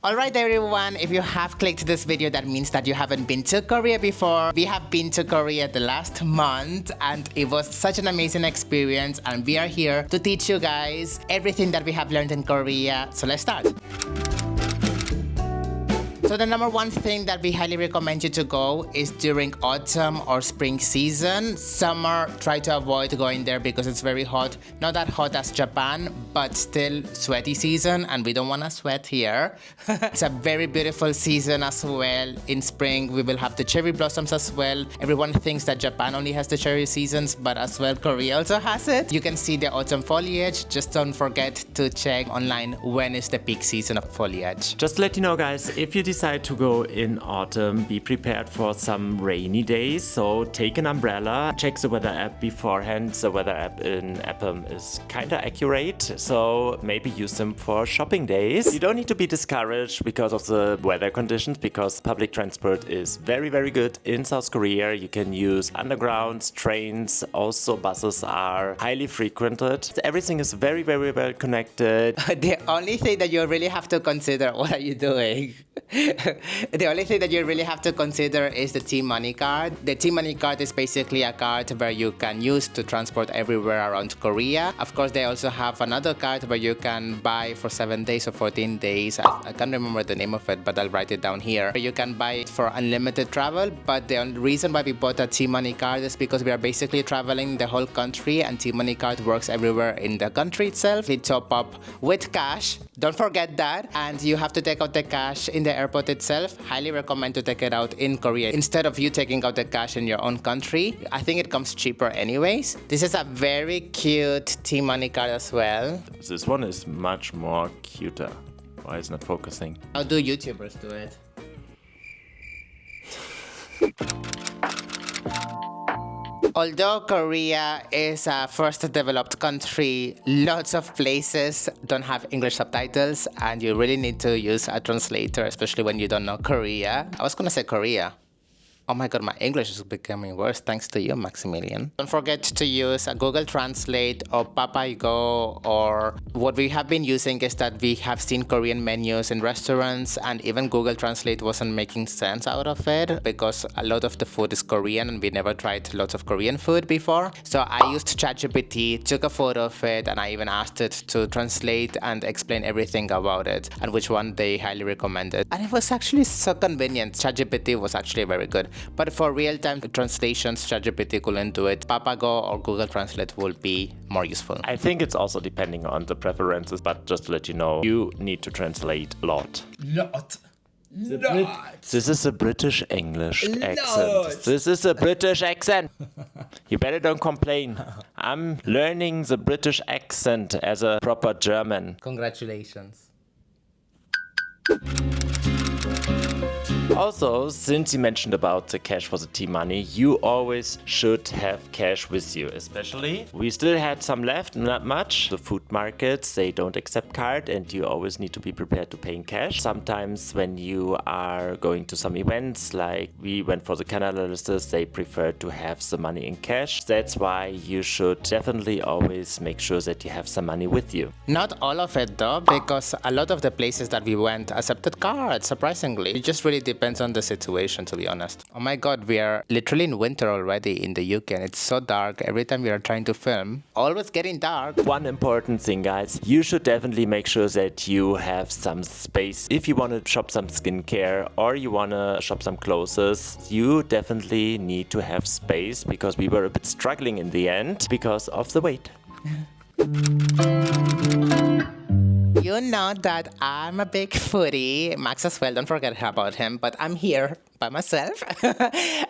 Alright everyone, if you have clicked this video, that means that you haven't been to Korea before. We have been to Korea the last month and it was such an amazing experience, and we are here to teach you guys everything that we have learned in Korea. So let's start. So the number one thing that we highly recommend you to go is during autumn or spring season. Summer, try to avoid going there because it's very hot. Not that hot as Japan, but still sweaty season, and we don't want to sweat here. It's a very beautiful season as well. In spring, we will have the cherry blossoms as well. Everyone thinks that Japan only has the cherry seasons, but as well, Korea also has it. You can see the autumn foliage. Just don't forget to check online when is the peak season of foliage. Just to let you know, guys, if you decide to go in autumn, be prepared for some rainy days. So take an umbrella, check the weather app beforehand. The weather app in Apple is kinda accurate, so maybe use them for shopping days. You don't need to be discouraged because of the weather conditions, because public transport is very, very good in South Korea. You can use undergrounds, trains, also buses are highly frequented. Everything is very, very well connected. The only thing that you really have to consider, what are you doing? The only thing that you really have to consider is the T-Money card. The T-Money card is basically a card where you can use to transport everywhere around Korea. Of course, they also have another card where you can buy for 7 days or 14 days. I can't remember the name of it, but I'll write it down here. You can buy it for unlimited travel, but the only reason why we bought a T-Money card is because we are basically traveling the whole country, and T-Money card works everywhere in the country itself. They top up with cash. Don't forget that. And you have to take out the cash in the airport itself. Highly recommend to take it out in Korea instead of you taking out the cash in your own country. I think it comes cheaper anyways. This is a very cute T-Money card as well. This one is much more cuter. Why is it not focusing? How do YouTubers do it? Although Korea is a first developed country, lots of places don't have English subtitles, and you really need to use a translator, especially when you don't know Korea. I was gonna say Korea. Oh my god, my English is becoming worse thanks to you, Maximilian. Don't forget to use a Google Translate or Papago, or what we have been using is that we have seen Korean menus in restaurants, and even Google Translate wasn't making sense out of it because a lot of the food is Korean and we never tried lots of Korean food before. So I used ChatGPT, took a photo of it, and I even asked it to translate and explain everything about it and which one they highly recommended. And it was actually so convenient. ChatGPT was actually very good. But for real-time translations, ChatGPT couldn't do it. Papago or Google Translate will be more useful. I think it's also depending on the preferences, but just to let you know, you need to translate a lot. This is a British English accent. This is a British accent. You better don't complain. I'm learning the British accent as a proper German. Congratulations. Also, since you mentioned about the cash for the T-Money, you always should have cash with you. Especially, we still had some left, not much. The food markets, they don't accept card, and you always need to be prepared to pay in cash. Sometimes when you are going to some events, like we went for the Canada listers, they prefer to have the money in cash. That's why you should definitely always make sure that you have some money with you. Not all of it though, because a lot of the places that we went accepted cards, surprisingly. It just really depends on the situation, to be honest. Oh my god, we are literally in winter already in the UK, and it's so dark every time we are trying to film. Always getting dark. One important thing, guys, you should definitely make sure that you have some space. If you want to shop some skincare or you want to shop some clothes, you definitely need to have space, because we were a bit struggling in the end because of the weight. You know that I'm a big foodie. Max as well, don't forget about him. But I'm here by myself.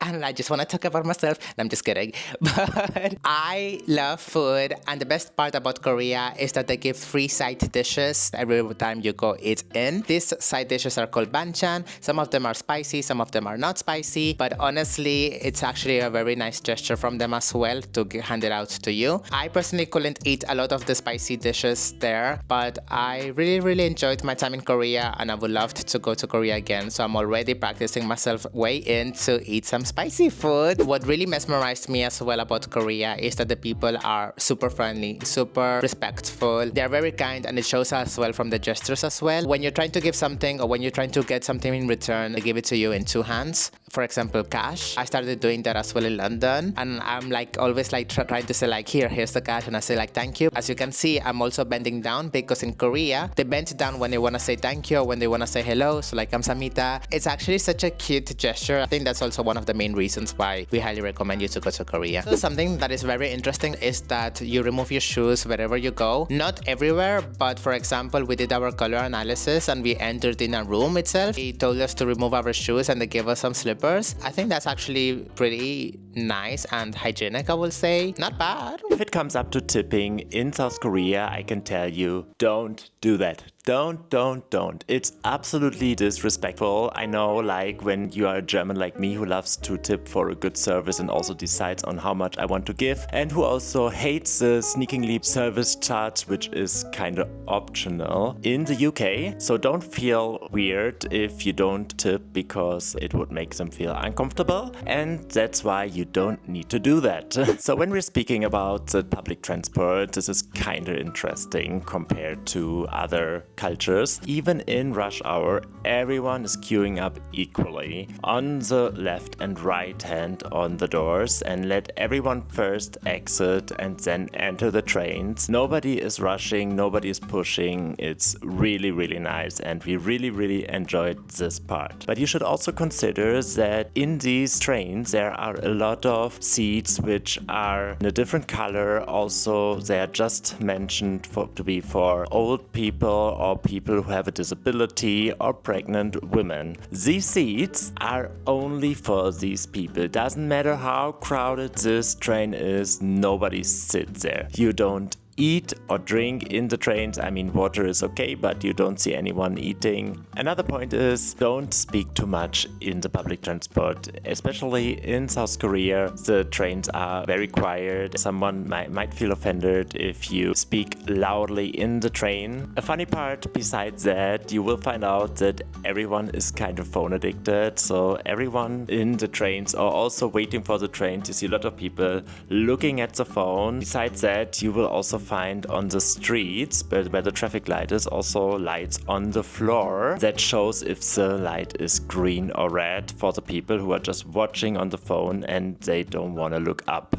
And I just want to talk about myself. No, I'm just kidding. But I love food. And the best part about Korea is that they give free side dishes every time you go eat in. These side dishes are called banchan. Some of them are spicy, some of them are not spicy. But honestly, it's actually a very nice gesture from them as well to hand it out to you. I personally couldn't eat a lot of the spicy dishes there, but I really enjoyed my time in Korea, and I would love to go to Korea again. So I'm already practicing myself yourself way in to eat some spicy food. What really mesmerized me as well about Korea is that the people are super friendly, super respectful. They're very kind, and it shows as well from the gestures as well. When you're trying to give something or when you're trying to get something in return, they give it to you in two hands. For example, cash. I started doing that as well in London, and I'm like always like trying to say like, here's the cash, and I say like thank you. As you can see, I'm also bending down because in Korea they bend down when they want to say thank you or when they want to say hello. So like kamsahamnida. It's actually such a cute gesture. I think that's also one of the main reasons why we highly recommend you to go to Korea. So something that is very interesting is that you remove your shoes wherever you go. Not everywhere, but for example, we did our color analysis and we entered in a room itself. They told us to remove our shoes and they gave us some slippers. I think that's actually pretty nice and hygienic, I will say. Not bad. If it comes up to tipping in South Korea, I can tell you, don't do that. Don't. It's absolutely disrespectful. I know, like, when you are a German like me who loves to tip for a good service and also decides on how much I want to give, and who also hates the sneakingly service charge, which is kind of optional in the UK. So don't feel weird if you don't tip because it would make them feel uncomfortable, and that's why you don't need to do that. So when we're speaking about the public transport, this is kind of interesting compared to other cultures. Even in rush hour, everyone is queuing up equally on the left and right hand on the doors, and let everyone first exit and then enter the trains. Nobody is rushing, nobody is pushing. It's really nice, and we really enjoyed this part. But you should also consider that in these trains there are a lot of seats which are in a different color. Also, they are just mentioned to be for old people or people who have a disability or pregnant women. These seats are only for these people. Doesn't matter how crowded this train is, nobody sits there. You don't eat or drink in the trains. I mean, water is okay, but you don't see anyone eating. Another point is, don't speak too much in the public transport, especially in South Korea. The trains are very quiet. Someone might feel offended if you speak loudly in the train. A funny part besides that, you will find out that everyone is kind of phone addicted. So everyone in the trains are also waiting for the train. You see a lot of people looking at the phone. Besides that, you will also find on the streets where the traffic light is also lights on the floor that shows if the light is green or red for the people who are just watching on the phone and they don't want to look up.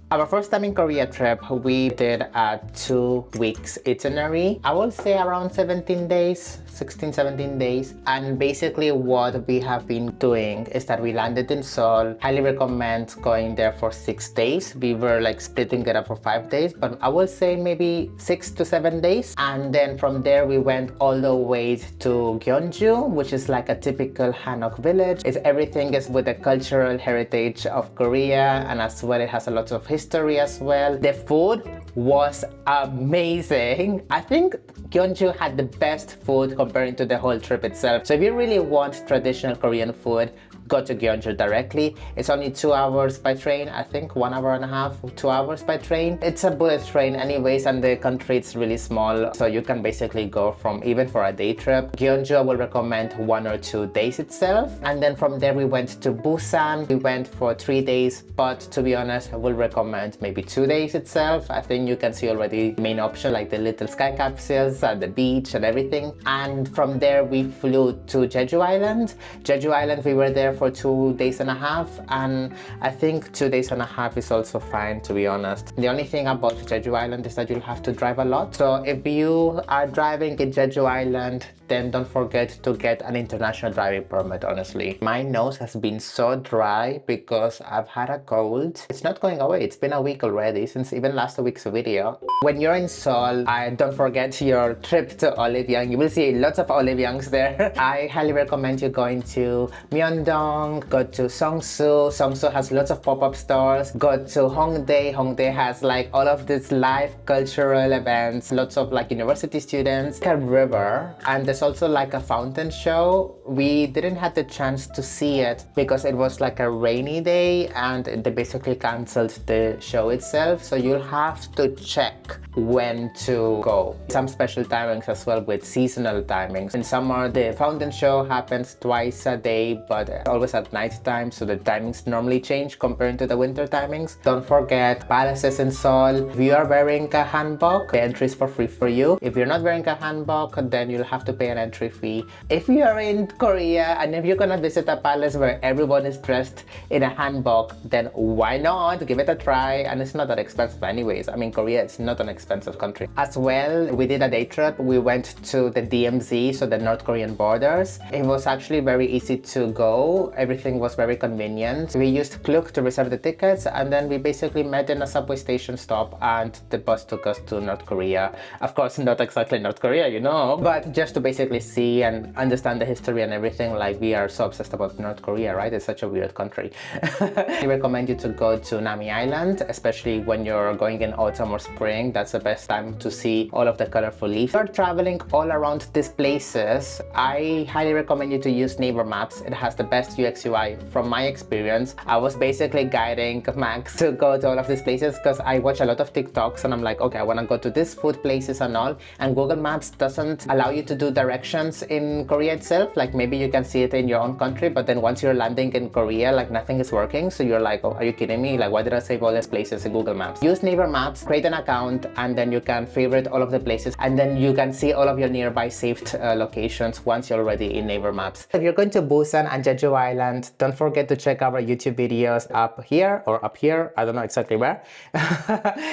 Our first time in Korea trip, we did a 2 weeks itinerary. I will say around 17 days, 16, 17 days. And basically what we have been doing is that we landed in Seoul. Highly recommend going there for 6 days. We were like splitting it up for 5 days, but I will say maybe 6 to 7 days. And then from there, we went all the way to Gyeongju, which is like a typical Hanok village. Everything is with the cultural heritage of Korea, and as well it has a lot of history as well. The food was amazing. I think Gyeongju had the best food comparing to the whole trip itself. So if you really want traditional Korean food, go to Gyeongju directly. It's only 2 hours by train, I think 1 hour and a half, 2 hours by train. It's a bullet train anyways, and the country is really small, so you can basically go from, even for a day trip. Gyeongju I will recommend 1 or 2 days itself, and then from there we went to Busan. We went for 3 days, but to be honest, I will recommend maybe 2 days itself. I think you can see already the main option, like the little sky capsules and the beach and everything. And from there we flew to Jeju Island. Jeju Island, we were there for 2 days and a half, and I think 2 days and a half is also fine, to be honest. The only thing about Jeju Island is that you'll have to drive a lot. So if you are driving in Jeju Island, then don't forget to get an international driving permit, honestly. My nose has been so dry because I've had a cold. It's not going away. It's been a week already since even last week's video. When you're in Seoul, don't forget your trip to Olive Young. You will see lots of Olive Youngs there. I highly recommend you going to Myeongdong, Myeongdong, go to Seongsu. Seongsu has lots of pop-up stores. Go to Hongdae. Hongdae has like all of these live cultural events, lots of like university students. A river, and there's also like a fountain show. We didn't have the chance to see it because it was like a rainy day and they basically cancelled the show itself, so you'll have to check when to go. Some special timings as well with seasonal timings. In summer, the fountain show happens twice a day, but always at night time, so the timings normally change compared to the winter timings. Don't forget palaces in Seoul. If you are wearing a hanbok, the entry is for free for you. If you're not wearing a hanbok, then you'll have to pay an entry fee. If you are in Korea and if you're gonna visit a palace where everyone is dressed in a hanbok, then why not give it a try? And it's not that expensive anyways. I mean, Korea is not an expensive country. As well, we did a day trip. We went to the DMZ, so the North Korean borders. It was actually very easy to go. Everything was very convenient. We used Klook to reserve the tickets, and then we basically met in a subway station stop and the bus took us to North Korea. Of course, not exactly North Korea, you know, but just to basically see and understand the history and everything. Like, we are so obsessed about North Korea, right? It's such a weird country. I recommend you to go to Nami Island, especially when you're going in autumn or spring. That's the best time to see all of the colorful leaves. If you're traveling all around these places, I highly recommend you to use Naver Maps. It has the best UX UI from my experience. I was basically guiding Max to go to all of these places because I watch a lot of TikToks and I'm like, okay, I want to go to these food places and all, and Google Maps doesn't allow you to do directions in Korea itself. Like, maybe you can see it in your own country, but then once you're landing in Korea, like, nothing is working. So you're like, oh, are you kidding me? Like, why did I save all these places in Google Maps? Use Naver Maps, create an account, and then you can favorite all of the places, and then you can see all of your nearby saved locations once you're already in Naver Maps. If you're going to Busan and Jeju Island, don't forget to check our YouTube videos up here or up here. I don't know exactly where.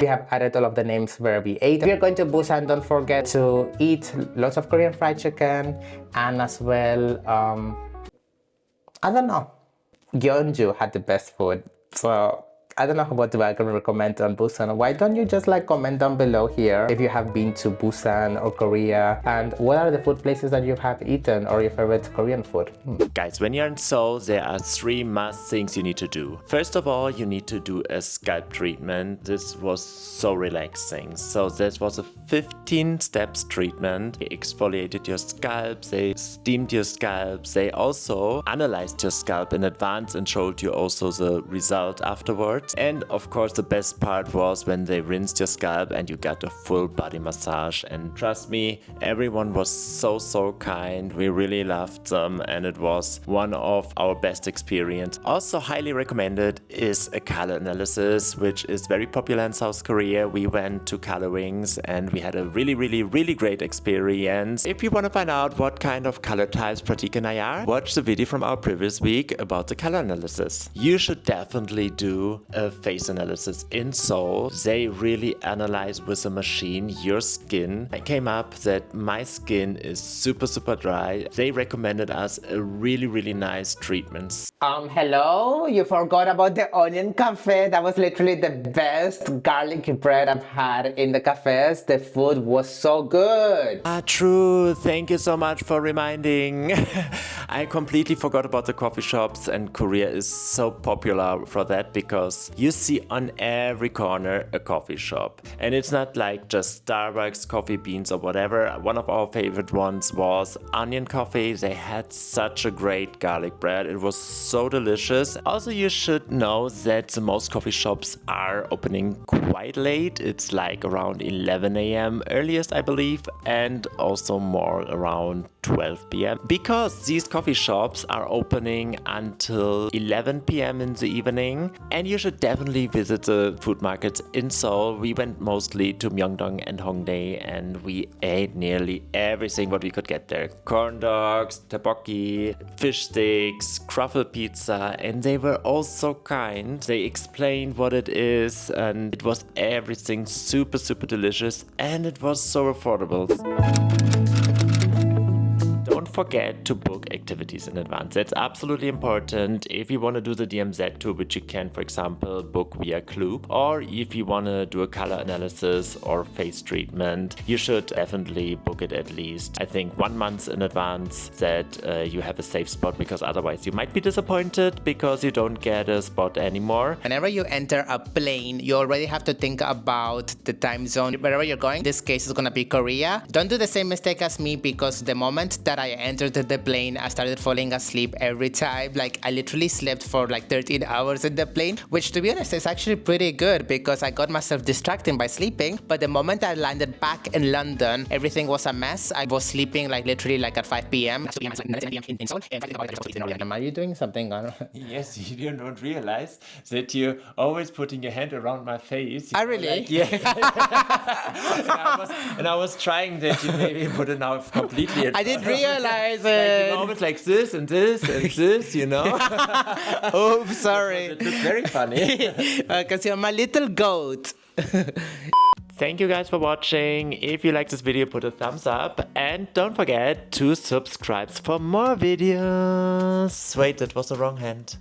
We have added all of the names where we ate. If you're going to Busan, don't forget to eat lots of Korean fried chicken, and as well, I don't know, Gyeongju had the best food. So I don't know what I can recommend on Busan. Why don't you just like comment down below here if you have been to Busan or Korea, and what are the food places that you have eaten or your favorite Korean food? Guys, when you're in Seoul, there are 3 must things you need to do. First of all, you need to do a scalp treatment. This was so relaxing. So this was a 15 steps treatment. They exfoliated your scalp, they steamed your scalp, they also analyzed your scalp in advance and showed you also the result afterwards. And of course, the best part was when they rinsed your scalp and you got a full body massage. And trust me, everyone was so kind. We really loved them, and it was one of our best experience. Also highly recommended is a color analysis, which is very popular in South Korea. We went to color wings and we had a really great experience. If you want to find out what kind of color types Prateek and I are, watch the video from our previous week about the color analysis. You should definitely do a face analysis in Seoul. They really analyze with a machine your skin. It came up that my skin is super dry. They recommended us a really nice treatment. Hello? You forgot about the onion cafe. That was literally the best garlic bread I've had in the cafes. The food was so good. True. Thank you so much for reminding. I completely forgot about the coffee shops, and Korea is so popular for that because you see on every corner a coffee shop. And it's not like just Starbucks, coffee beans or whatever. One of our favorite ones was Onion Coffee. They had such a great garlic bread. It was so delicious. Also, you should know that the most coffee shops are opening quite late. It's like around 11 a.m. earliest, I believe, and also more around 12 p.m. because these coffee shops are opening until 11 p.m. in the evening, and you should definitely visit the food markets in Seoul. We went mostly to Myeongdong and Hongdae, and we ate nearly everything what we could get there. Corn dogs, tteokbokki, fish sticks, truffle pizza, and they were all so kind. They explained what it is, and it was everything super delicious, and it was so affordable. Don't forget to book activities in advance. That's absolutely important. If you want to do the DMZ tour, which you can, for example, book via Klook, or if you want to do a color analysis or face treatment, you should definitely book it at least, I think, 1 month in advance, that you have a safe spot, because otherwise you might be disappointed because you don't get a spot anymore. Whenever you enter a plane, you already have to think about the time zone. Wherever you're going, this case is gonna be Korea. Don't do the same mistake as me, because the moment that I entered the plane, I started falling asleep every time. Like, I literally slept for like 13 hours in the plane, which, to be honest, is actually pretty good because I got myself distracted by sleeping. But the moment I landed back in London, everything was a mess. I was sleeping like literally like at 5 p.m. in Seoul. Are you doing something? Yes, you don't realize that you're always putting your hand around my face. I really? Like, yeah. and I was trying that you maybe put it now completely. I didn't realize Like, it. you know, it's like this and this and this, you know. Oops, sorry. It looks very funny. Because you're my little goat. Thank you guys for watching. If you like this video, put a thumbs up. And don't forget to subscribe for more videos. Wait, that was the wrong hand.